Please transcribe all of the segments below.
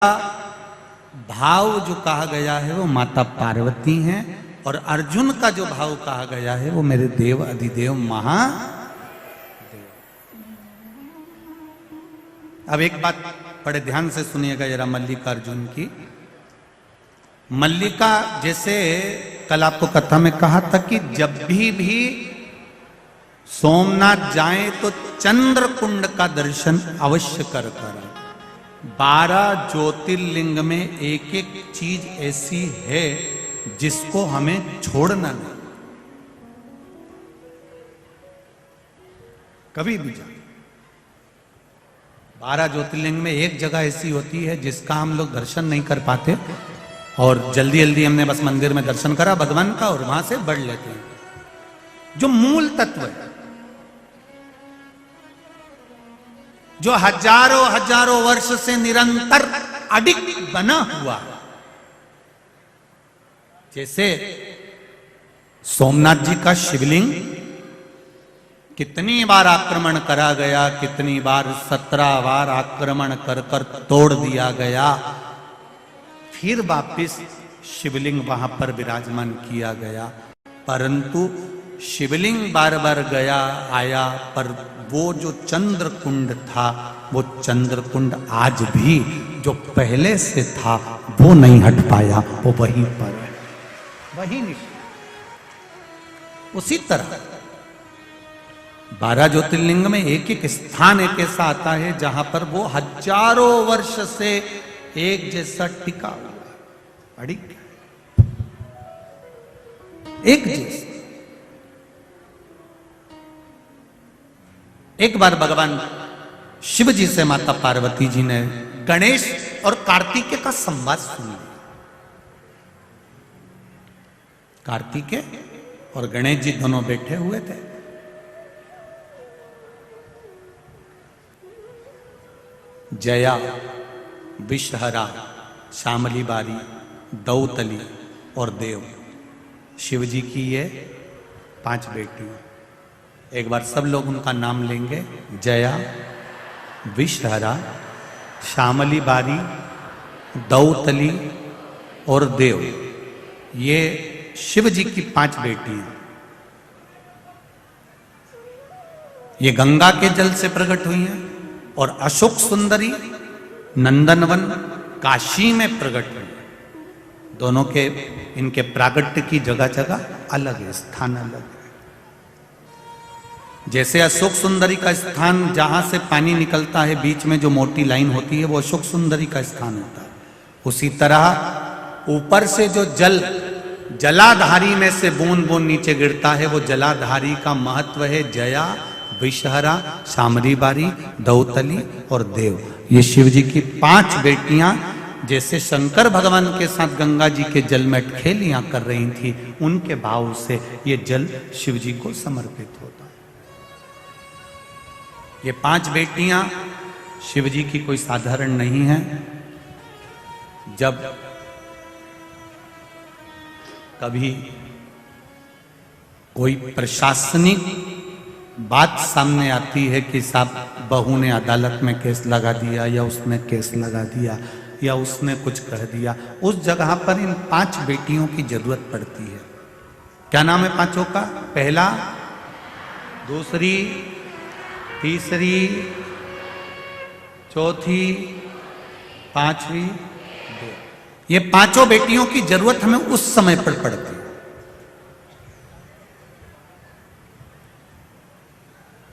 भाव जो कहा गया है वो माता पार्वती हैं और अर्जुन का जो भाव कहा गया है वो मेरे देव अधिदेव महादेव। अब एक बात बड़े ध्यान से सुनिएगा जरा मल्लिका अर्जुन की। मल्लिका जैसे कल आपको कथा में कहा था कि जब भी सोमनाथ जाएं तो चंद्र कुंड का दर्शन अवश्य कर करें। 12 ज्योतिर्लिंग में एक एक चीज ऐसी है जिसको हमें छोड़ना नहीं, कभी भी जाए। 12 ज्योतिर्लिंग में एक जगह ऐसी होती है जिसका हम लोग दर्शन नहीं कर पाते और जल्दी जल्दी हमने बस मंदिर में दर्शन करा भगवान का और वहां से बढ़ लेते हैं। जो मूल तत्व है, जो हजारों हजारों वर्ष से निरंतर अडिग बना हुआ, जैसे सोमनाथ जी का शिवलिंग कितनी बार आक्रमण करा गया, कितनी बार 17 बार आक्रमण कर कर तोड़ दिया गया, फिर वापिस शिवलिंग वहां पर विराजमान किया गया। परंतु शिवलिंग बार बार गया आया, पर वो जो चंद्र कुंड था वो चंद्र कुंड आज भी जो पहले से था वो नहीं हट पाया, वो वहीं पर है, वहीं नहीं। उसी तरह 12 ज्योतिर्लिंग में एक एक स्थान एक ऐसा आता है जहां पर वो हजारों वर्ष से एक जैसा टिका हुआ है, अड़िग एक जैसा। एक बार भगवान शिव जी से माता पार्वती जी ने गणेश और कार्तिकेय का संवाद सुना। कार्तिकेय और गणेश जी दोनों बैठे हुए थे। जया, विषहरा, श्यामली बारी, दौतली और देव, शिव जी की ये 5 बेटियां। एक बार सब लोग उनका नाम लेंगे। जया, विषहरा, श्यामली बारी, दौतली और देव, ये शिव जी की 5 बेटियां। ये गंगा के जल से प्रकट हुई हैं और अशोक सुंदरी नंदनवन काशी में प्रकट हुई। दोनों के इनके प्रागट्य की जगह जगह अलग है, स्थान अलग है। जैसे अशोक सुंदरी का स्थान जहां से पानी निकलता है, बीच में जो मोटी लाइन होती है वो अशोक सुंदरी का स्थान होता है। उसी तरह ऊपर से जो जल जलाधारी में से बूंद बूंद नीचे गिरता है वो जलाधारी का महत्व है। जया, विषहरा, श्यामली बारी, दौतली और देव, ये शिव जी की 5 बेटियां जैसे शंकर भगवान के साथ गंगा जी के जल में खेलियां कर रही थी, उनके भाव से ये जल शिव जी को समर्पित होता है। ये 5 बेटियां शिव जी की कोई साधारण नहीं है। जब कभी कोई प्रशासनिक बात सामने आती है कि साहब बहू ने अदालत में केस लगा दिया या उसने केस लगा दिया या उसने कुछ कह दिया, उस जगह पर इन 5 बेटियों की जरूरत पड़ती है। क्या नाम है 5 का? पहला, दूसरी, तीसरी, चौथी, 5वीं, 2। ये 5 बेटियों की जरूरत हमें उस समय पर पड़ती है।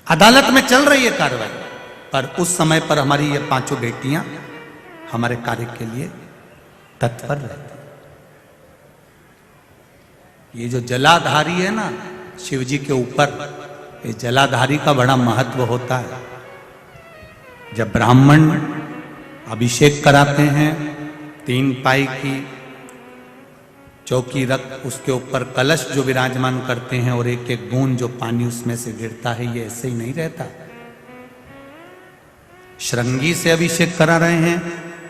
अदालत में चल रही है कार्रवाई, पर उस समय पर हमारी ये 5 बेटियां हमारे कार्य के लिए तत्पर रहती है। ये जो जलाधारी है ना शिव जी के ऊपर, ये जलाधारी का बड़ा महत्व होता है। जब ब्राह्मण अभिषेक कराते हैं, 3 पाई की चौकी रख उसके ऊपर कलश जो विराजमान करते हैं और एक एक बूंद जो पानी उसमें से गिरता है, ये ऐसे ही नहीं रहता। श्रृंगी से अभिषेक करा रहे हैं,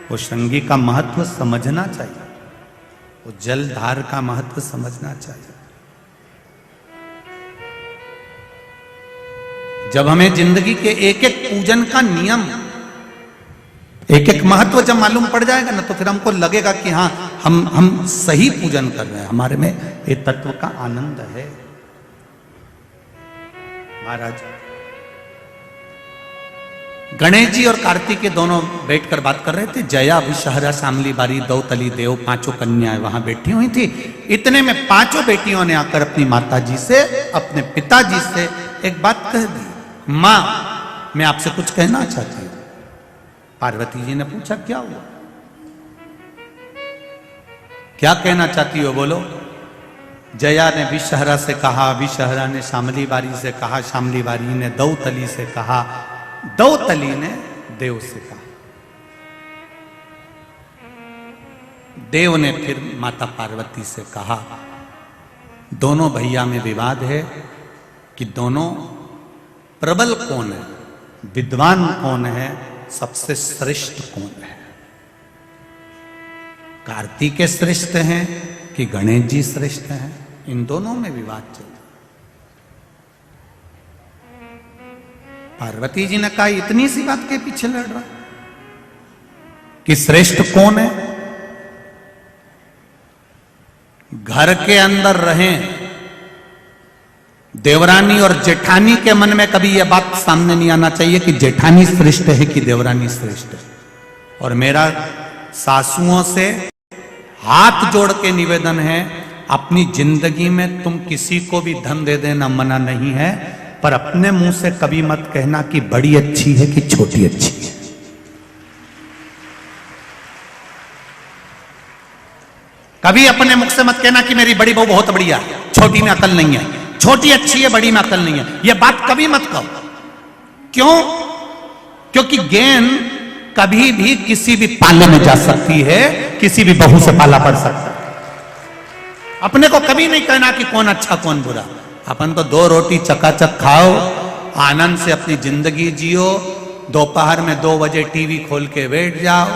वो श्रृंगी का महत्व समझना चाहिए, वो जलधार का महत्व समझना चाहिए। जब हमें जिंदगी के एक एक पूजन का नियम एक एक महत्व जब मालूम पड़ जाएगा ना, तो फिर हमको लगेगा कि हाँ हम सही पूजन कर रहे हैं, हमारे में ये तत्व का आनंद है। महाराज गणेश जी और कार्तिकेय दोनों बैठकर बात कर रहे थे। जया विषहरा शामली बारी दौतली देव पांचों कन्याएं वहां बैठी हुई थी। इतने में पांचों बेटियों ने आकर अपनी माता जी से, अपने पिताजी से एक बात कह दी, मां मैं आपसे कुछ कहना चाहती हूं। पार्वती जी ने पूछा क्या हुआ, क्या कहना चाहती हो, बोलो। जया ने विषहरा से कहा, विषहरा ने शामली बारी से कहा, शामली बारी ने दौतली से कहा, दौतली ने देव से कहा। देव ने फिर माता पार्वती से कहा। दोनों भैया में विवाद है कि दोनों प्रबल कौन है, विद्वान कौन है, सबसे श्रेष्ठ कौन है। कार्तिकेय श्रेष्ठ हैं कि गणेश जी श्रेष्ठ हैं, इन दोनों में विवाद चल रहा। पार्वती जी ने कहा इतनी सी बात के पीछे लड़ रहा कि श्रेष्ठ कौन है। घर के अंदर रहें, देवरानी और जेठानी के मन में कभी यह बात सामने नहीं आना चाहिए कि जेठानी श्रेष्ठ है कि देवरानी श्रेष्ठ है। और मेरा सासुओं से हाथ जोड़ के निवेदन है, अपनी जिंदगी में तुम किसी को भी धन दे देना मना नहीं है, पर अपने मुंह से कभी मत कहना कि बड़ी अच्छी है कि छोटी अच्छी है। कभी अपने मुख से मत कहना कि मेरी बड़ी बहू बहुत बढ़िया है, छोटी में अकल नहीं है, छोटी अच्छी है, बड़ी में अकल नहीं है। यह बात कभी मत कहो। क्यों? क्योंकि गेंद कभी भी किसी भी पाले में जा सकती है, किसी भी बहू से पाला पड़ सकता है। अपने को कभी नहीं कहना कि कौन अच्छा कौन बुरा। अपन तो 2 रोटी चकाचक खाओ, आनंद से अपनी जिंदगी जियो, दोपहर में 2 बजे टीवी खोल के बैठ जाओ,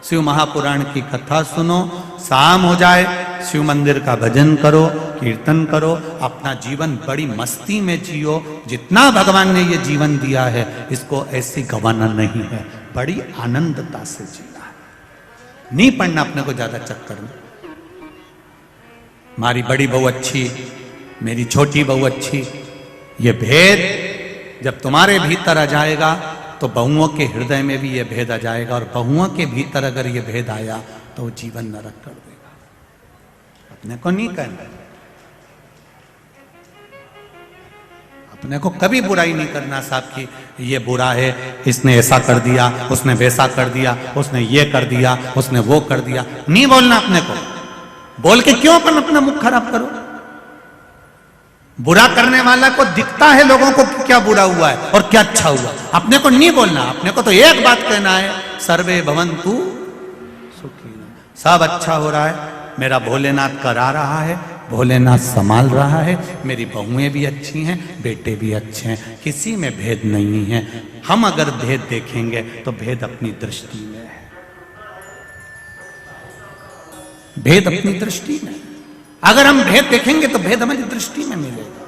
शिव महापुराण की कथा सुनो, शाम हो जाए शिव मंदिर का भजन करो, कीर्तन करो, अपना जीवन बड़ी मस्ती में जियो। जितना भगवान ने ये जीवन दिया है इसको ऐसे गंवाना नहीं है, बड़ी आनंदता से जीना है। नहीं पड़ना अपने को ज्यादा चक्कर में, हमारी बड़ी बहू अच्छी, मेरी छोटी बहू अच्छी। ये भेद जब तुम्हारे भीतर आ जाएगा तो बहुओं के हृदय में भी ये भेद आ जाएगा, और बहुओं के भीतर अगर ये भेद आया तो वो जीवन नरक कर देगा। अपने को नहीं कहना, अपने को कभी बुराई नहीं करना साहब कि ये बुरा है, इसने ऐसा कर दिया, उसने वैसा कर दिया, उसने ये कर दिया, उसने वो कर दिया। नहीं बोलना अपने को। बोल के क्यों अपन अपना मुख खराब करो। बुरा करने वाला को दिखता है लोगों को कि क्या बुरा हुआ है और क्या अच्छा हुआ। अपने को नहीं बोलना, अपने को तो एक बात कहना है, सर्वे भवन्तु सुखिनः। सब अच्छा हो रहा है, मेरा भोलेनाथ करा रहा है, भोलेनाथ संभाल रहा है, मेरी बहुएं भी अच्छी हैं, बेटे भी अच्छे हैं, किसी में भेद नहीं है। हम अगर भेद देखेंगे तो भेद अपनी दृष्टि में है, भेद अपनी दृष्टि में। अगर हम भेद देखेंगे तो भेद हमारी दृष्टि में मिलेगा,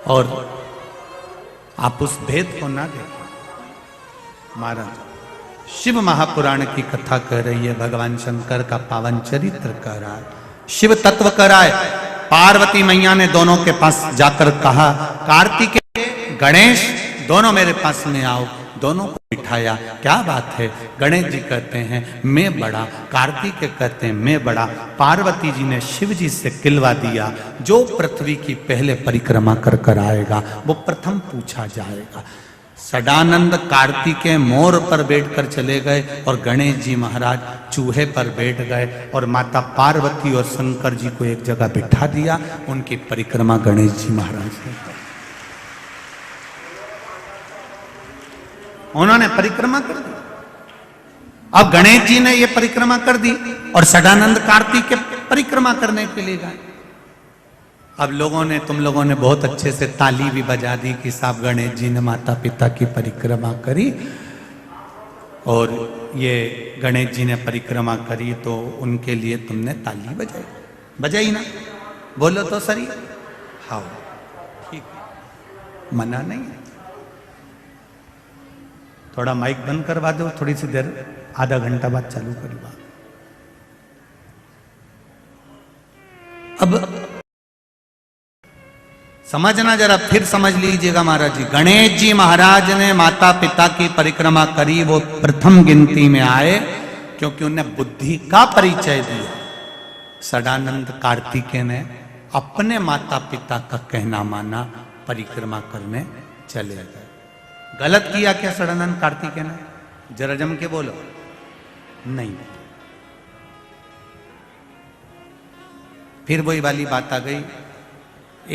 और आप उस भेद को ना देखें। महाराज शिव महापुराण की कथा कह रही है, भगवान शंकर का पावन चरित्र कह रहा है, शिव तत्व कह रहा है। पार्वती मैया ने दोनों के पास जाकर कहा, कार्तिकेय गणेश दोनों मेरे पास में आओ। दोनों को बिठाया। क्या बात है? गणेश जी कहते हैं मैं बड़ा, कार्तिकेय कहते हैं मैं बड़ा। पार्वती जी ने शिव जी से किलवा दिया, जो पृथ्वी की पहले परिक्रमा कर कर आएगा वो प्रथम पूछा जाएगा। सदानंद कार्तिकेय मोर पर बैठकर चले गए और गणेश जी महाराज चूहे पर बैठ गए, और माता पार्वती और शंकर जी को एक जगह बिठा दिया। उनकी परिक्रमा गणेश जी महाराज ने, उन्होंने परिक्रमा कर दी। अब गणेश जी ने ये परिक्रमा कर दी और सदानंद कार्तिकेय परिक्रमा करने के लिए गए। अब लोगों ने, तुम लोगों ने बहुत अच्छे से ताली भी बजा दी कि साहब गणेश जी ने माता पिता की परिक्रमा करी, और ये गणेश जी ने परिक्रमा करी तो उनके लिए तुमने ताली बजाई। बजाई ना? बोलो तो सही। हाँ ठीक है, मना नहीं है। थोड़ा माइक बंद करवा दो, थोड़ी सी देर, आधा घंटा बाद चालू करवा। अब समझना, जरा फिर समझ लीजिएगा महाराज जी। गणेश जी महाराज ने माता पिता की परिक्रमा करी, वो प्रथम गिनती में आए क्योंकि उन्हें बुद्धि का परिचय दिया। सदानंद कार्तिकेय ने अपने माता पिता का कहना माना, परिक्रमा करने चले गए। गलत किया क्या सदानंद कार्तिकेय ने? जरा जम के बोलो। नहीं। फिर वही वाली बात आ गई,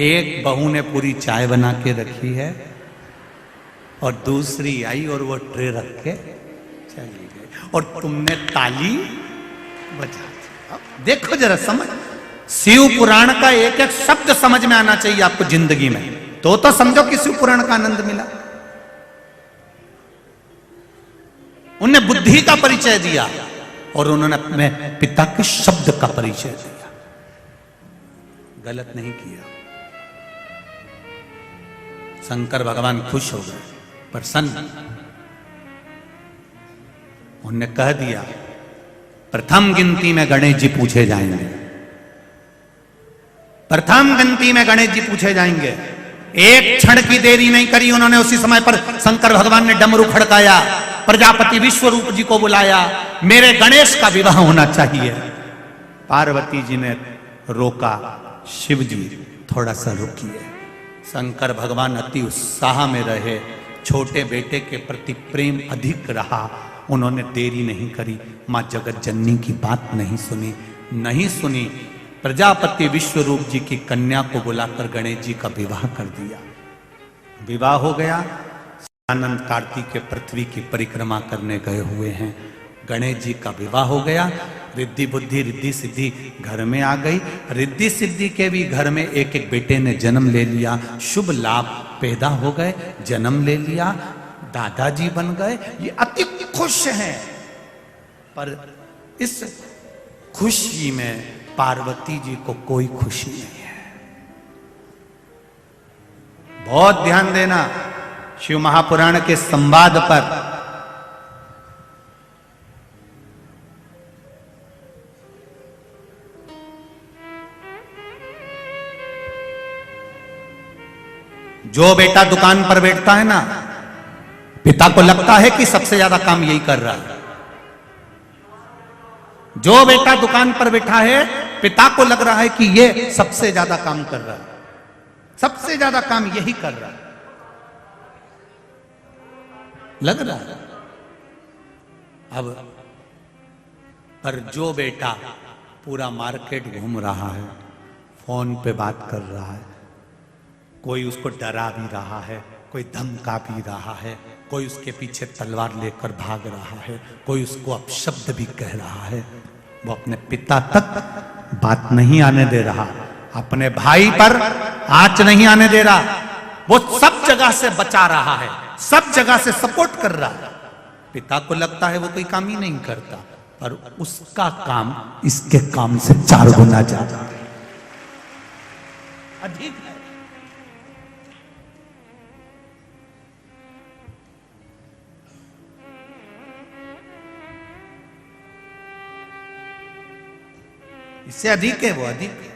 एक बहू ने पूरी चाय बना के रखी है और दूसरी आई और वो ट्रे रख के चली गई और तुमने ताली बजा दी। अब देखो जरा, समझ, शिव पुराण का एक एक शब्द समझ में आना चाहिए आपको जिंदगी में, तो समझो कि शिव पुराण का आनंद मिला। उन्हें बुद्धि का परिचय दिया और उन्होंने अपने पिता के शब्द का परिचय दिया। गलत नहीं किया। शंकर भगवान खुश हो गए, प्रसन्न। उन्होंने कह दिया प्रथम गिनती में गणेश जी पूछे जाएंगे, प्रथम गिनती में गणेश जी पूछे जाएंगे। एक क्षण की देरी नहीं करी उन्होंने, उसी समय पर शंकर भगवान ने डमरू खड़काया, प्रजापति विश्वरूप जी को बुलाया, मेरे गणेश का विवाह होना चाहिए। पार्वती जी ने रोका, शिव जी थोड़ा सा रुकिए। शंकर भगवान अति उत्साह में रहे, छोटे बेटे के प्रति प्रेम अधिक रहा, उन्होंने देरी नहीं करी। मां जगत जननी की बात नहीं सुनी। प्रजापति विश्वरूप जी की कन्या को बुलाकर गणेश जी का विवाह कर दिया। विवाह हो गया। आनंद कार्तिकेय पृथ्वी की परिक्रमा करने गए हुए हैं, गणेश जी का विवाह हो गया। रिद्धि बुद्धि रिद्धि सिद्धि घर में आ गई। रिद्धि सिद्धि के भी घर में एक एक बेटे ने जन्म ले लिया, शुभ लाभ पैदा हो गए, जन्म ले लिया, दादाजी बन गए। ये अति खुश हैं, पर इस खुशी में पार्वती जी को कोई खुशी नहीं है। बहुत ध्यान देना शिव महापुराण के संवाद पर। जो बेटा दुकान पर बैठता है ना, पिता को लगता है कि सबसे ज्यादा काम यही कर रहा है। जो बेटा दुकान पर बैठा है, पिता को लग रहा है कि ये सबसे ज्यादा काम कर रहा है, सबसे ज्यादा काम यही कर रहा है, लग रहा है। अब पर जो बेटा पूरा मार्केट घूम रहा है, फोन पे बात कर रहा है, कोई उसको डरा भी रहा है, कोई धमका भी रहा है, कोई उसके पीछे तलवार लेकर भाग रहा है, कोई उसको अपशब्द भी कह रहा है, वो अपने पिता तक बात नहीं आने दे रहा, अपने भाई पर आंच नहीं आने दे रहा, वो सब जगह से बचा रहा है, सब जगह से सपोर्ट कर रहा है। पिता को लगता है वो कोई काम ही नहीं करता, पर उसका काम इसके काम से 4 गुना ज्यादा अधिक है। इससे अधिक है, वो अधिक है।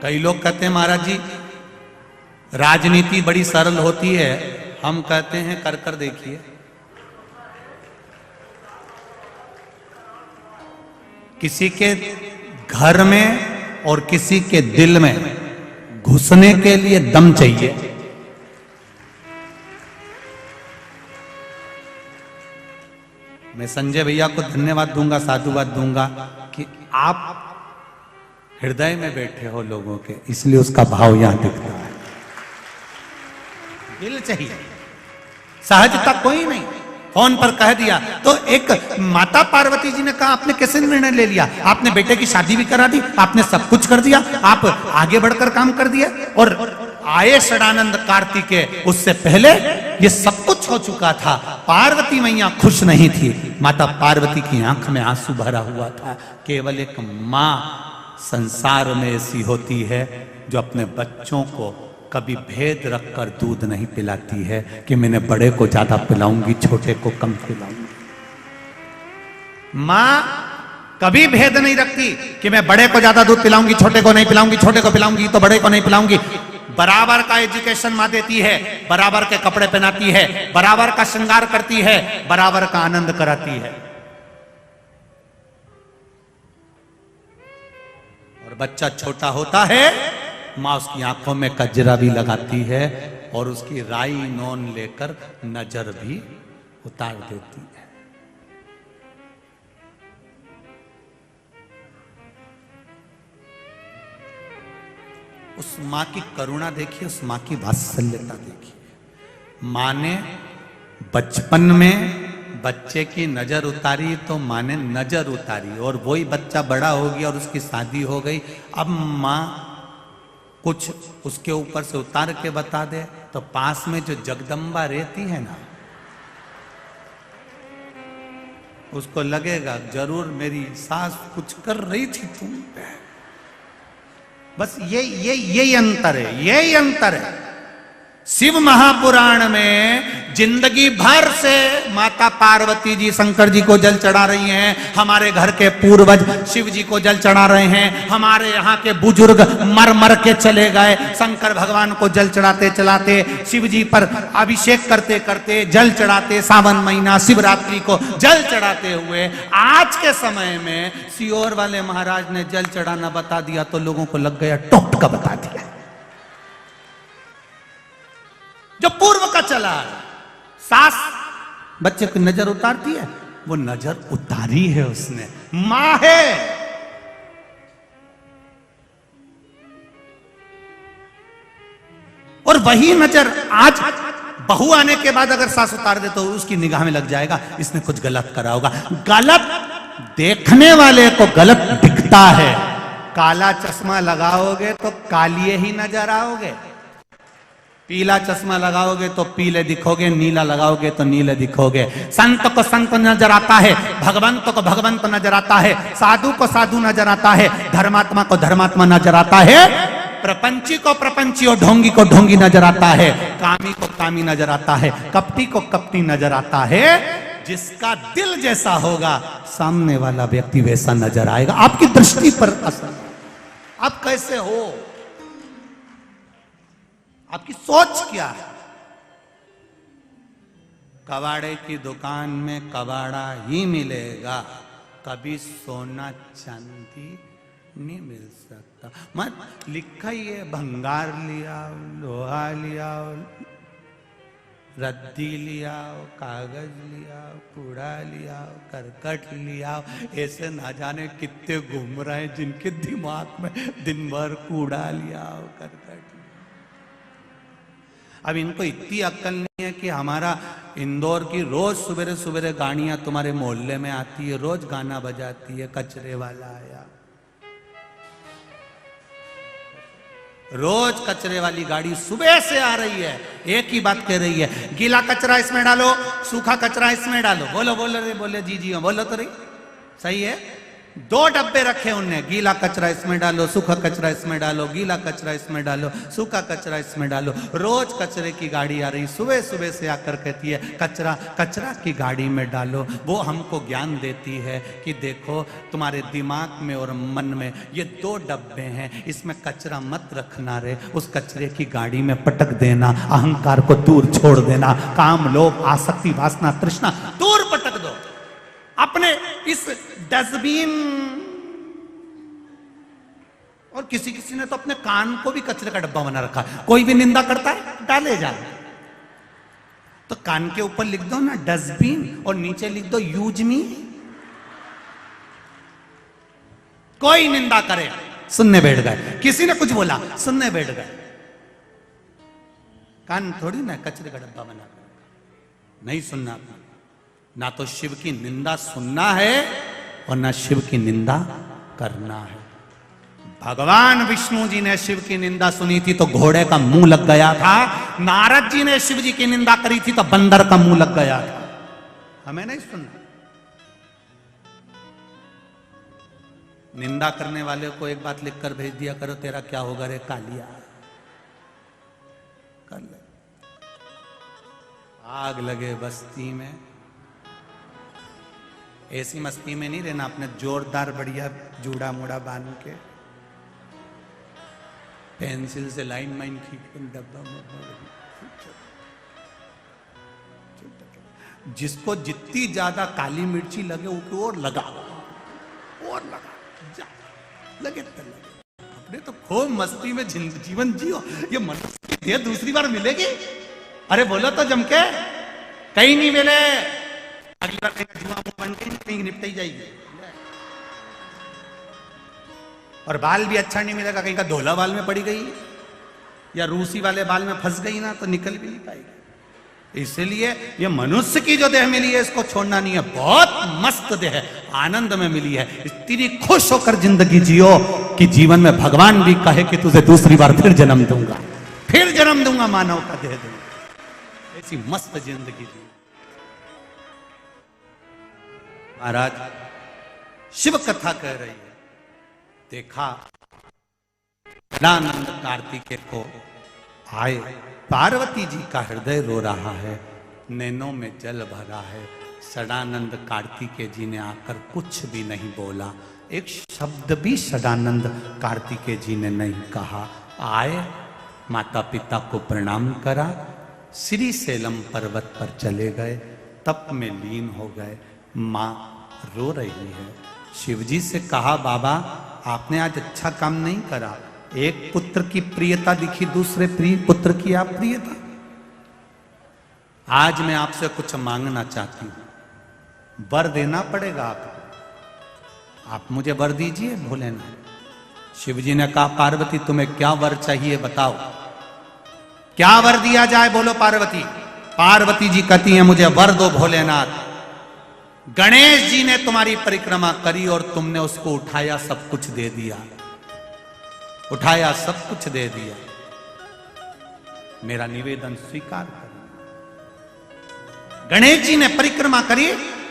कई लोग कहते हैं महाराज जी राजनीति बड़ी सरल होती है, हम कहते हैं कर कर देखिए। किसी के घर में और किसी के दिल में घुसने के लिए दम चाहिए। मैं संजय भैया को धन्यवाद दूंगा, साधुवाद दूंगा कि आप हृदय में बैठे हो लोगों के, इसलिए उसका भाव यहां दिखता है। दिल चाहिए, सहजता कोई नहीं। फोन पर कह दिया तो एक माता पार्वती जी ने कहा आपने कैसे निर्णय ले लिया, आपने बेटे की शादी भी करा दी, आपने सब कुछ कर दिया, आप आगे बढ़कर काम कर दिया। और आए सदानंद कार्तिकेय, उससे पहले ये सब कुछ हो चुका था। पार्वती मैया खुश नहीं थी, माता पार्वती की आंख में आंसू भरा हुआ था। केवल एक मां संसार में ऐसी होती है जो अपने बच्चों को कभी भेद रखकर दूध नहीं पिलाती है कि मैंने बड़े को ज्यादा पिलाऊंगी, छोटे को कम पिलाऊंगी। मां कभी भेद नहीं रखती कि मैं बड़े को ज्यादा दूध पिलाऊंगी, छोटे को नहीं पिलाऊंगी, छोटे को पिलाऊंगी तो बड़े को नहीं पिलाऊंगी। बराबर का एजुकेशन मां देती है, बराबर के कपड़े पहनाती है, बराबर का श्रृंगार करती है, बराबर का आनंद कराती है। और बच्चा छोटा होता है, मां उसकी आंखों में कजरा भी लगाती है और उसकी राई नोन लेकर नजर भी उतार देती है। उस मां की करुणा देखिए, उस मां की वात्सल्यता देखिए। मां ने बचपन में बच्चे की नजर उतारी तो मां ने नजर उतारी, और वही बच्चा बड़ा हो गया और उसकी शादी हो गई। अब मां कुछ उसके ऊपर से उतार के बता दे तो पास में जो जगदम्बा रहती है ना, उसको लगेगा जरूर मेरी सास कुछ कर रही थी तुम पे। बस यही अंतर है, यही अंतर है। शिव महापुराण में जिंदगी भर से माता पार्वती जी शंकर जी को जल चढ़ा रही हैं, हमारे घर के पूर्वज शिव जी को जल चढ़ा रहे हैं, हमारे यहाँ के बुजुर्ग मर मर के चले गए शंकर भगवान को जल चढ़ाते चलाते, शिव जी पर अभिषेक करते करते, जल चढ़ाते, सावन महीना शिवरात्रि को जल चढ़ाते हुए आज के समय में सीहोर वाले महाराज ने जल चढ़ाना बता दिया तो लोगों को लग गया टोटका बता दिया। जो पूर्व का चला, सास बच्चे की नजर उतारती है, वो नजर उतारी है उसने, मां है। और वही नजर आज बहू आने के बाद अगर सास उतार दे तो उसकी निगाह में लग जाएगा इसने कुछ गलत करा होगा। गलत देखने वाले को गलत दिखता है। काला चश्मा लगाओगे तो कालिए ही नजर आओगे, पीला चश्मा लगाओगे तो पीले दिखोगे, नीला लगाओगे तो नीले दिखोगे। संत को संत नजर आता है, भगवंत को भगवंत नजर आता है, साधु को साधु नजर आता है, धर्मात्मा को धर्मात्मा नजर आता है, प्रपंची को प्रपंची और ढोंगी को ढोंगी नजर आता है, कामी को कामी नजर आता है, कपटी को कपटी नजर आता है। जिसका दिल जैसा होगा सामने वाला व्यक्ति वैसा नजर आएगा। आपकी दृष्टि पर असर, आप कैसे हो, आपकी सोच क्या है। कबाड़े की दुकान में कबाड़ा ही मिलेगा, कभी सोना चांदी नहीं मिल सकता। मत लिखा ही है भंगार लिया, लोहा लिया, रद्दी लिया, कागज लिया, कूड़ा लिया, करकट लिया। ऐसे ना जाने कितने घूम रहे हैं जिनके दिमाग में दिन भर कूड़ा लिया, करकट। अब इनको इतनी अक्ल नहीं है कि हमारा इंदौर की रोज सवेरे सवेरे गाड़ियां तुम्हारे मोहल्ले में आती है, रोज गाना बजाती है, कचरे वाला आया। रोज कचरे वाली गाड़ी सुबह से आ रही है, एक ही बात कह रही है, गीला कचरा इसमें डालो, सूखा कचरा इसमें डालो। बोलो बोलो रे, बोले जी जी बोलो तो रही, सही है। 2 डब्बे रखे उनने, गीला कचरा इसमें डालो, सूखा कचरा इसमें डालो, गीला कचरा इसमें डालो, सूखा कचरा इसमें डालो। रोज कचरे की गाड़ी आ रही, सुबह सुबह से आकर कहती है कचरा कचरा की गाड़ी में डालो। वो हमको ज्ञान देती है कि देखो तुम्हारे दिमाग में और मन में ये 2 डब्बे हैं, इसमें कचरा मत रखना रे, उस कचरे की गाड़ी में पटक देना, अहंकार को दूर छोड़ देना, काम लोभ आसक्ति वासना तृष्णा दूर पटक दो। अपने इस डस्टबिन, और किसी किसी ने तो अपने कान को भी कचरे का डब्बा बना रखा है। कोई भी निंदा करता है डाले जा, तो कान के ऊपर लिख दो ना डस्टबिन और नीचे लिख दो यूज मी। कोई निंदा करे सुनने बैठ गए, किसी ने कुछ बोला सुनने बैठ गए। कान थोड़ी ना कचरे का डब्बा बना, नहीं सुनना। ना तो शिव की निंदा सुनना है और ना शिव की निंदा करना है। भगवान विष्णु जी ने शिव की निंदा सुनी थी तो घोड़े का मुंह लग गया था, नारद जी ने शिव जी की निंदा करी थी तो बंदर का मुंह लग गया था। हमें नहीं सुनना। निंदा करने वाले को एक बात लिखकर भेज दिया करो, तेरा क्या होगा रे कालिया, कर ले। आग लगे बस्ती में, ऐसी मस्ती में नहीं रहना, अपने जोरदार बढ़िया जूड़ा मुड़ा बांध के पेंसिल से लाइन माइन खींच कर डब्बा में, जिसको जितनी ज्यादा काली मिर्ची लगे उसको और लगा, और लगा, जा लगे तो लगे। अपने तो खूब मस्ती में जीवन जियो, ये मनुष्य दूसरी बार मिलेगी? अरे बोलो तो जम के, कहीं नहीं मिले, अगली बार कहीं जुआ बन के कहीं निपट ही जाएगी। और बाल भी अच्छा नहीं मिलेगा, कहीं का धोला बाल में पड़ी गई या रूसी वाले बाल में फंस गई ना तो निकल भी नहीं पाएगी। इसलिए ये मनुष्य की जो देह मिली है इसको छोड़ना नहीं है, बहुत मस्त देह है, आनंद में मिली है, इतनी खुश होकर जिंदगी जियो कि जीवन में भगवान भी कहे कि तुझे दूसरी बार फिर जन्म दूंगा, फिर जन्म दूंगा, मानव का देह दूंगा, ऐसी मस्त जिंदगी जी। महाराज शिव कथा कह रही है, देखा सदानंद कार्तिकेय को आए, पार्वती जी का हृदय रो रहा है, नैनों में जल भरा है। सदानंद कार्तिकेय जी ने आकर कुछ भी नहीं बोला, एक शब्द भी सदानंद कार्तिकेय जी ने नहीं कहा। आए, माता पिता को प्रणाम करा, श्री सेलम पर्वत पर चले गए, तप में लीन हो गए। माँ रो रही है, शिवजी से कहा बाबा आपने आज अच्छा काम नहीं करा, एक पुत्र की प्रियता दिखी, दूसरे पुत्र की अप्रियता। आज मैं आपसे कुछ मांगना चाहती हूं, वर देना पड़ेगा आपको, आप मुझे वर दीजिए भोलेनाथ। शिवजी ने कहा पार्वती तुम्हें क्या वर चाहिए बताओ, क्या वर दिया जाए बोलो पार्वती। पार्वती जी कहती हैं मुझे वर दो भोलेनाथ, गणेश जी ने तुम्हारी परिक्रमा करी और तुमने उसको उठाया, सब कुछ दे दिया, उठाया सब कुछ दे दिया, मेरा निवेदन स्वीकार करो। गणेश जी ने परिक्रमा करी,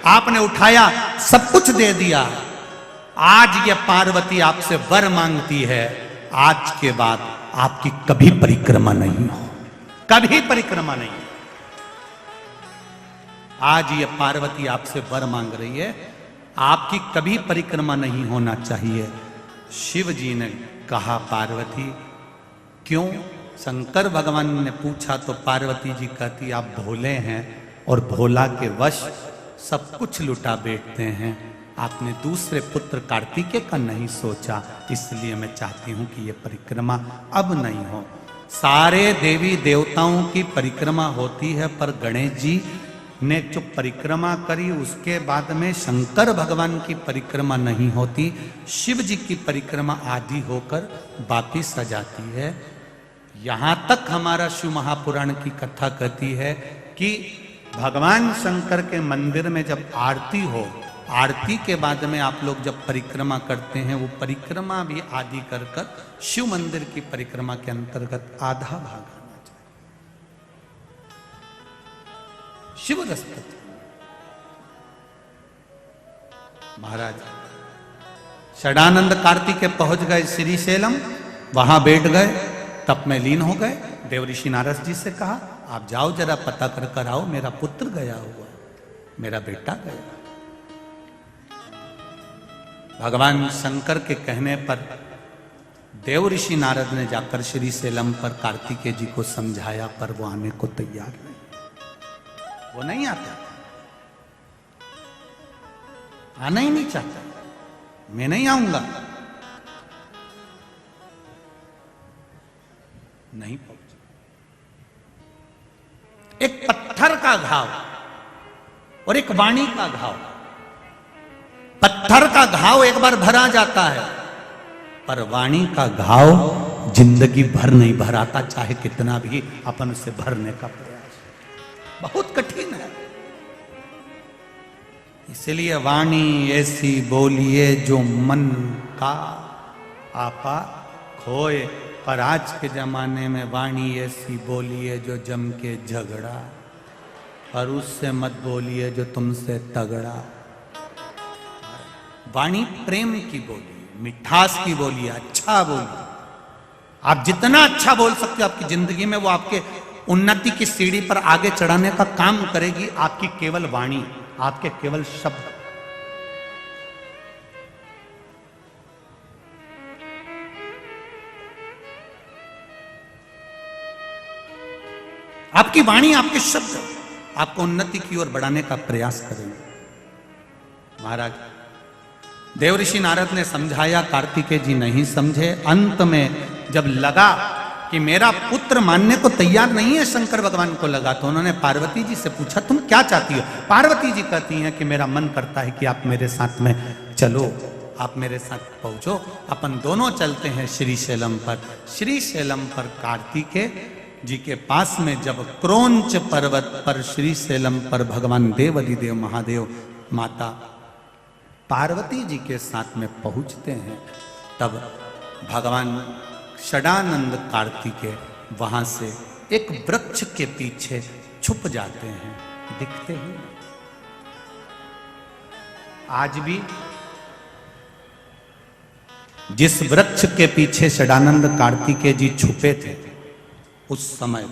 आपने उठाया, सब कुछ दे दिया। आज ये पार्वती आपसे वर मांगती है, आज के बाद आपकी कभी परिक्रमा नहीं हो, कभी परिक्रमा नहीं। आज ये पार्वती आपसे वर मांग रही है, आपकी कभी परिक्रमा नहीं होना चाहिए। शिव जी ने कहा पार्वती क्यों? शंकर भगवान ने पूछा तो पार्वती जी कहती आप भोले हैं और भोला के वश सब कुछ लुटा बैठते हैं, आपने दूसरे पुत्र कार्तिकेय का नहीं सोचा, इसलिए मैं चाहती हूं कि ये परिक्रमा अब नहीं हो। सारे देवी देवताओं की परिक्रमा होती है, पर गणेश जी ने जो परिक्रमा करी उसके बाद में शंकर भगवान की परिक्रमा नहीं होती, शिव जी की परिक्रमा आदि होकर वापिस आ जाती है। यहां तक हमारा शिव महापुराण की कथा कहती है कि भगवान शंकर के मंदिर में जब आरती हो, आरती के बाद में आप लोग जब परिक्रमा करते हैं, वो परिक्रमा भी आदि कर कर शिव मंदिर की परिक्रमा के अंतर्गत आधा भाग शिव रसपति। महाराज सदानंद कार्तिकेय पहुंच गए श्रीशैलम, वहां बैठ गए, तप में लीन हो गए। देवऋषि नारद जी से कहा आप जाओ जरा पता कर कर आओ, मेरा पुत्र गया हुआ, मेरा बेटा गया। भगवान शंकर के कहने पर देवऋषि नारद ने जाकर श्रीशैलम पर कार्तिकेय जी को समझाया, पर वो आने को तैयार नहीं, वो नहीं आता, आना ही नहीं चाहता, मैं नहीं आऊंगा, नहीं पहुंचा। एक पत्थर का घाव और एक वाणी का घाव। पत्थर का घाव एक बार भरा जाता है, पर वाणी का घाव जिंदगी भर नहीं भराता, चाहे कितना भी अपन उसे भरने का प्रयास, बहुत कठिन है। इसलिए वाणी ऐसी बोलिए जो मन का आपा खोए, पर आज के जमाने में वाणी ऐसी बोलिए जो जम के झगड़ा, और उससे मत बोलिए जो तुमसे तगड़ा। वाणी प्रेम की बोली, मिठास की बोलिए, अच्छा बोलिए। आप जितना अच्छा बोल सकते हो आपकी जिंदगी में, वो आपके उन्नति की सीढ़ी पर आगे चढ़ाने का काम करेगी आपकी केवल वाणी, आपके केवल शब्द। आपकी वाणी, आपके शब्द आपको उन्नति की ओर बढ़ाने का प्रयास करेंगे। महाराज देवऋषि नारद ने समझाया, कार्तिकेय जी नहीं समझे। अंत में जब लगा कि मेरा पुत्र मानने को तैयार नहीं है, शंकर भगवान को लगा, तो उन्होंने पार्वती जी से पूछा तुम क्या चाहती हो? पार्वती जी कहती हैं कि मेरा मन करता है कि आप मेरे साथ में चलो, आप मेरे साथ पहुंचो, अपन दोनों चलते हैं श्रीशैलम पर। श्रीशैलम पर कार्तिकेय जी के पास में जब क्रोंच पर्वत पर श्रीशैलम पर भगवान देवाधिदेव महादेव माता पार्वती जी के साथ में पहुंचते हैं, तब भगवान षडानंद कार्तिकेय वहां से एक वृक्ष के पीछे छुप जाते हैं, दिखते ही। आज भी जिस वृक्ष के पीछे षडानंद कार्तिकेय जी छुपे थे, उस समय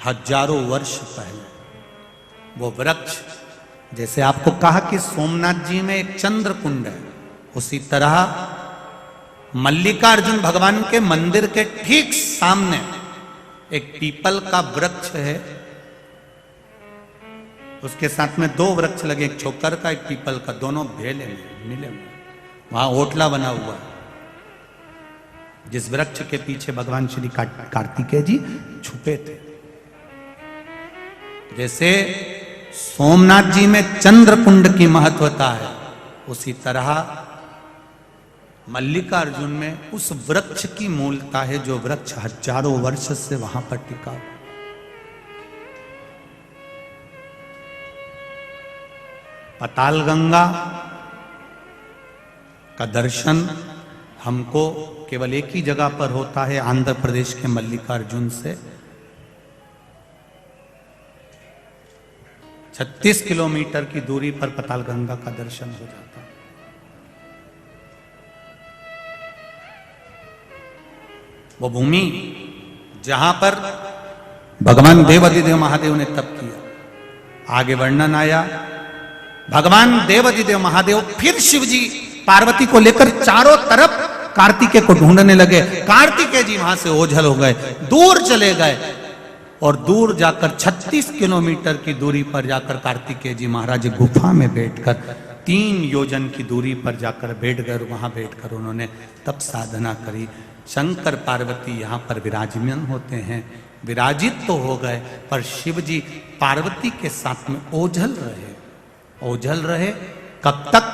हजारों वर्ष पहले वो वृक्ष, जैसे आपको कहा कि सोमनाथ जी में एक चंद्र कुंड है, उसी तरह मल्लिकार्जुन भगवान के मंदिर के ठीक सामने एक पीपल का वृक्ष है। उसके साथ में दो वृक्ष लगे, एक छोकर का एक पीपल का, दोनों भेले में मिले हुए, वहां ओटला बना हुआ है। जिस वृक्ष के पीछे भगवान श्री कार्तिकेय जी छुपे थे, जैसे सोमनाथ जी में चंद्रकुंड की महत्वता है, उसी तरह मल्लिकार्जुन में उस वृक्ष की मूलता है, जो वृक्ष हजारों वर्ष से वहां पर टिका। पाताल गंगा का दर्शन हमको केवल एक ही जगह पर होता है, आंध्र प्रदेश के मल्लिकार्जुन से 36 किलोमीटर की दूरी पर पाताल गंगा का दर्शन हो जाता है। वो भूमि जहां पर भगवान देवाधिदेव महादेव ने तप किया। आगे वर्णन आया, भगवान देवाधिदेव महादेव फिर शिवजी पार्वती को लेकर चारों तरफ कार्तिकेय को ढूंढने लगे। कार्तिकेय जी वहां से ओझल हो गए, दूर चले गए, और दूर जाकर 36 किलोमीटर की दूरी पर जाकर कार्तिकेय जी महाराज गुफा में बैठकर 3 योजन की दूरी पर जाकर बैठ गए। वहां बैठकर उन्होंने तप साधना करी। शंकर पार्वती यहाँ पर विराजमान होते हैं, विराजित तो हो गए, पर शिव जी पार्वती के साथ में ओझल रहे। ओझल रहे कब तक?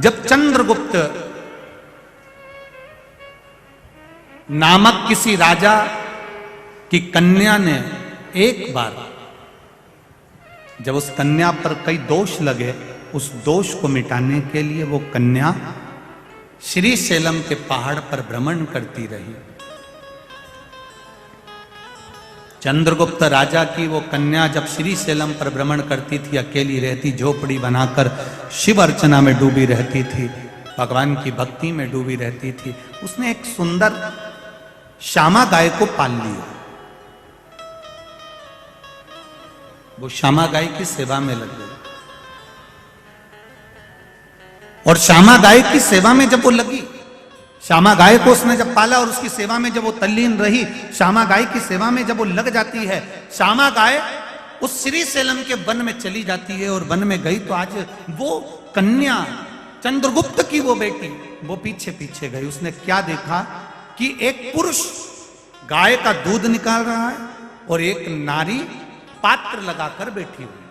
जब चंद्रगुप्त नामक किसी राजा की कन्या ने एक बार, जब उस कन्या पर कई दोष लगे, उस दोष को मिटाने के लिए वो कन्या श्रीशैलम के पहाड़ पर भ्रमण करती रही। चंद्रगुप्त राजा की वो कन्या जब श्रीशैलम पर भ्रमण करती थी, अकेली रहती, झोपड़ी बनाकर शिव अर्चना में डूबी रहती थी, भगवान की भक्ति में डूबी रहती थी। उसने एक सुंदर श्यामा गाय को पाल लिया। वो श्यामा गाय की सेवा में लग गई, और श्यामा गाय की सेवा में जब वो लगी, श्यामा गाय को उसने जब पाला और उसकी सेवा में जब वो तल्लीन रही, श्यामा गाय की सेवा में जब वो लग जाती है, श्यामा गाय उस श्रीशैलम के वन में चली जाती है। और वन में गई तो आज वो कन्या चंद्रगुप्त की वो बेटी वो पीछे पीछे गई। उसने क्या देखा कि एक पुरुष गाय का दूध निकाल रहा है और एक नारी पात्र लगाकर बैठी हुई।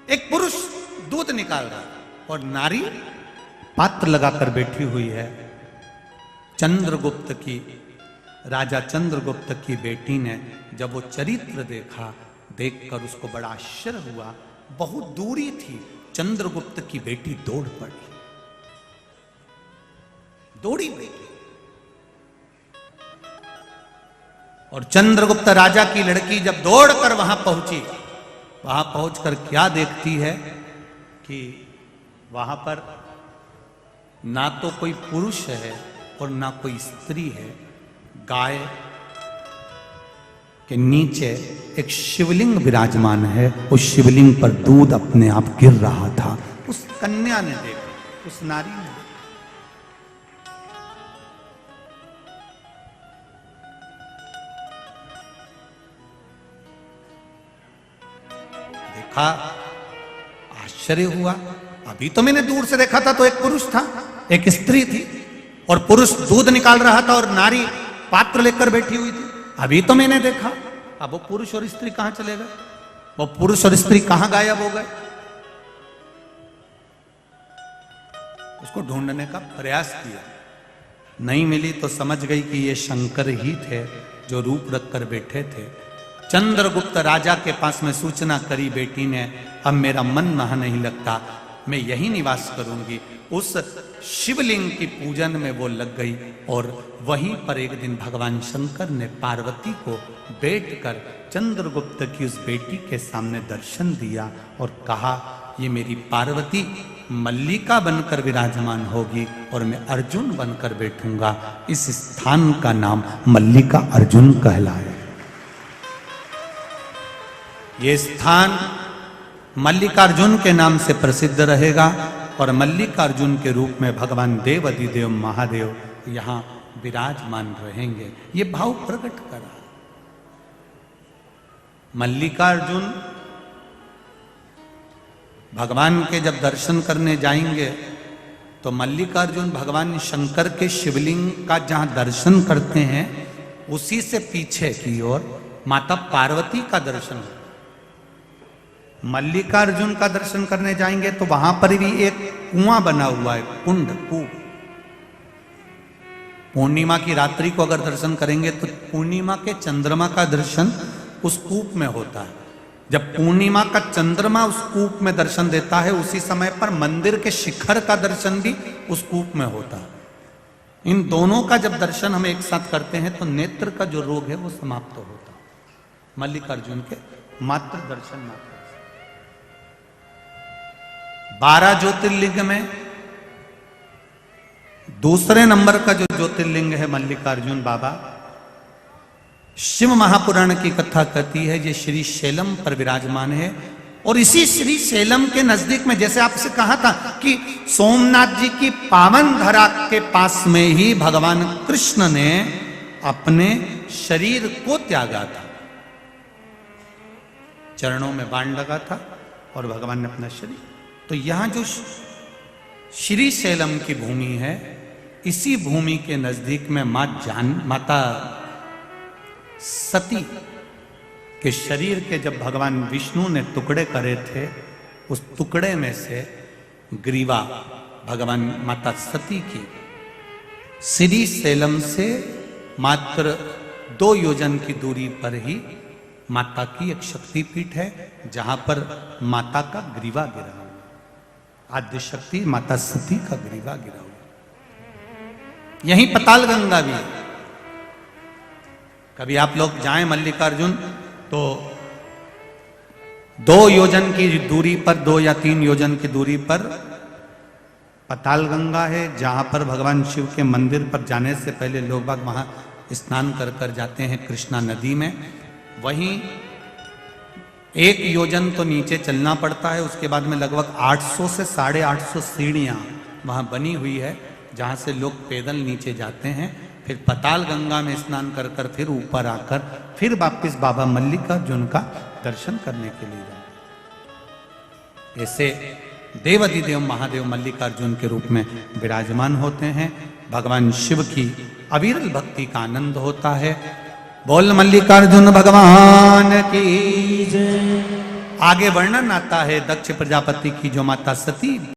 एक पुरुष दूध निकाल रहा है और नारी पात्र लगाकर बैठी हुई है। चंद्रगुप्त की, राजा चंद्रगुप्त की बेटी ने जब वो चरित्र देखा, देखकर उसको बड़ा आश्चर्य हुआ। बहुत दूरी थी, चंद्रगुप्त की बेटी दौड़ पड़ी, दौड़ी बेटी, और चंद्रगुप्त राजा की लड़की जब दौड़कर वहां पहुंची वहां पहुंचकर क्या देखती है कि वहां पर ना तो कोई पुरुष है और ना कोई स्त्री है। गाय के नीचे एक शिवलिंग विराजमान है, उस शिवलिंग पर दूध अपने आप गिर रहा था। उस कन्या ने देखा, उस नारी ने देखा, आश्चर्य हुआ। अभी तो मैंने दूर से देखा था तो एक पुरुष था, एक स्त्री थी, और पुरुष दूध निकाल रहा था और नारी पात्र लेकर बैठी हुई थी। अभी तो मैंने देखा, अब वो पुरुष और स्त्री कहां चले गए? वो पुरुष और स्त्री कहां गायब हो गए? उसको ढूंढने का प्रयास किया, नहीं मिली तो समझ गई कि ये शंकर ही थे जो रूप रखकर बैठे थे। चंद्रगुप्त राजा के पास में सूचना करी बेटी ने, अब मेरा मन वहां नहीं लगता, मैं यही निवास करूंगी। उस शिवलिंग की पूजन में वो लग गई और वहीं पर एक दिन भगवान शंकर ने पार्वती को बैठकर चंद्रगुप्त की उस बेटी के सामने दर्शन दिया और कहा, ये मेरी पार्वती मल्लिका बनकर विराजमान होगी और मैं अर्जुन बनकर बैठूंगा। इस स्थान का नाम मल्लिका अर्जुन कहलाए। ये स्थान मल्लिकार्जुन के नाम से प्रसिद्ध रहेगा और मल्लिकार्जुन के रूप में भगवान देव अधिदेव महादेव यहां विराजमान रहेंगे। ये भाव प्रकट करा। मल्लिकार्जुन भगवान के जब दर्शन करने जाएंगे तो मल्लिकार्जुन भगवान शंकर के शिवलिंग का जहां दर्शन करते हैं उसी से पीछे की ओर माता पार्वती का दर्शन। मल्लिकार्जुन का दर्शन करने जाएंगे तो वहां पर भी एक कुआं बना हुआ है, कुंड, कूप। पूर्णिमा की रात्रि को अगर दर्शन करेंगे तो पूर्णिमा के चंद्रमा का दर्शन उस कूप में होता है। जब पूर्णिमा का चंद्रमा उस कूप में दर्शन देता है उसी समय पर मंदिर के शिखर का दर्शन भी उस कूप में होता है। इन दोनों का जब दर्शन हम एक साथ करते हैं तो नेत्र का जो रोग है वो समाप्त होता है। मल्लिकार्जुन के मात्र दर्शन मात्र 12 ज्योतिर्लिंग में दूसरे नंबर का जो ज्योतिर्लिंग है मल्लिकार्जुन बाबा, शिव महापुराण की कथा कहती है ये श्री शैलम पर विराजमान है। और इसी श्री शैलम के नजदीक में, जैसे आपसे कहा था कि सोमनाथ जी की पावन धरा के पास में ही भगवान कृष्ण ने अपने शरीर को त्यागा था। चरणों में बाण लगा था और भगवान ने अपना शरीर, तो यहां जो श्री शैलम की भूमि है, इसी भूमि के नजदीक में माता सती के शरीर के जब भगवान विष्णु ने टुकड़े करे थे, उस टुकड़े में से ग्रीवा भगवान माता सती की श्री शैलम से मात्र 2 योजन की दूरी पर ही माता की एक शक्तिपीठ है, जहां पर माता का ग्रीवा गिरा हुआ, आद्य शक्ति माता सती का ग्रीवा गिरा हुआ। यहीं पताल गंगा भी है। कभी आप लोग जाएं मल्लिकार्जुन तो 2 योजन की दूरी पर, 2 या 3 योजन की दूरी पर पताल गंगा है, जहां पर भगवान शिव के मंदिर पर जाने से पहले लोग बाग वहां स्नान कर कर जाते हैं कृष्णा नदी में। वहीं 1 योजन तो नीचे चलना पड़ता है, उसके बाद में लगभग 800 से 850 सीढ़ियां वहां बनी हुई है, जहां से लोग पैदल नीचे जाते हैं, फिर पताल गंगा में स्नान कर कर फिर ऊपर आकर फिर वापिस बाबा मल्लिकार्जुन का दर्शन करने के लिए जाते। ऐसे देवाधिदेव महादेव मल्लिकार्जुन के रूप में विराजमान होते हैं। भगवान शिव की अविरल भक्ति का आनंद होता है। बोल मल्लिकार्जुन भगवान की जय। आगे वर्णन आता है दक्ष प्रजापति की जो माता सती